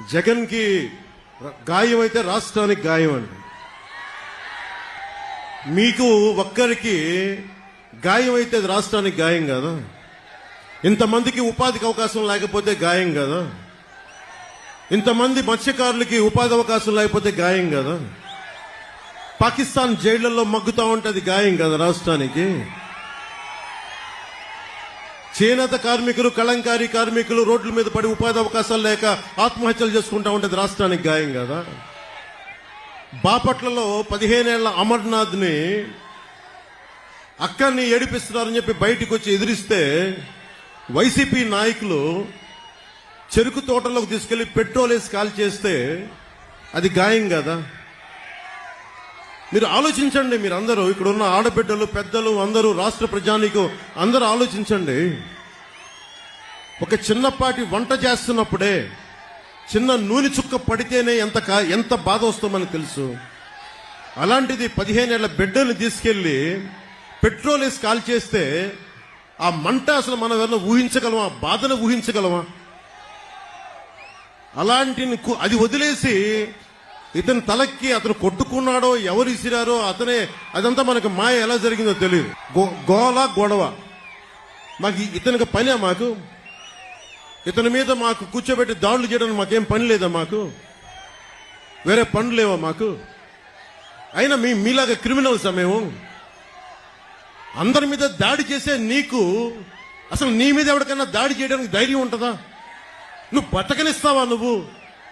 జగన్కి గాయం అయితే రాష్ట్రానికి గాయం అండి. మీకు ఒక్కరికి గాయం అయితే అది రాష్ట్రానికి గాయం కదా. ఇంతమందికి ఉపాధికి అవకాశం లేకపోతే గాయం కదా. ఇంతమంది మత్స్యకారులకి ఉపాధి అవకాశం లేకపోతే గాయం కదా. పాకిస్తాన్ జైళ్లలో మగ్గుతా ఉంటే అది గాయం కదా రాష్ట్రానికి. చేనేత కార్మికులు, కళంకారీ కార్మికులు రోడ్ల మీద పడి ఉపాధి అవకాశాలు లేక ఆత్మహత్యలు చేసుకుంటా ఉంటే రాష్ట్రానికి గాయం కదా. బాపట్లలో 15 ఏళ్ల అమర్నాథ్ ని అక్కడిని ఏడిపిస్తున్నారని చెప్పి బయటికి వచ్చి ఎదిరిస్తే వైసీపీ నాయకులు చెరుకు తోటలోకి తీసుకెళ్లి పెట్రోల్ వేసి కాల్ చేస్తే అది గాయం కదా. మీరు ఆలోచించండి. మీరందరూ ఇక్కడ ఉన్న ఆడబిడ్డలు, పెద్దలు అందరూ, రాష్ట్ర ప్రజానీకం అందరూ ఆలోచించండి. ఒక చిన్నపాటి వంట చేస్తున్నప్పుడే చిన్న నూనె చుక్క పడితేనే ఎంత బాధ వస్తుందో మనకు తెలుసు. అలాంటిది 15 ఏళ్ల బిడ్డని తీసుకెళ్లి పెట్రోల్ వేసి కాల్ చేస్తే ఆ మంట అసలు మనం ఎవరైనా ఊహించగలమా? ఆ బాధను ఊహించగలమా? అలాంటి అది వదిలేసి ఇతని తలకి అతను కొట్టుకున్నాడో ఎవరు ఇసిరారో అతనే, అదంతా మనకు మాయ ఎలా జరిగిందో తెలియదు. గోల గొడవ. మాకు ఇతనికి పనే? మాకు ఇతని మీద మాకు కూర్చోబెట్టి దాడులు చేయడానికి మాకేం పని లేదా? మాకు వేరే పనులు లేవా మాకు? అయినా మీలాగా క్రిమినల్ సమయం అందరి మీద దాడి చేసే నీకు అసలు నీ మీద ఎవరికైనా దాడి చేయడానికి ధైర్యం ఉంటుందా? నువ్వు బతకనిస్తావా? నువ్వు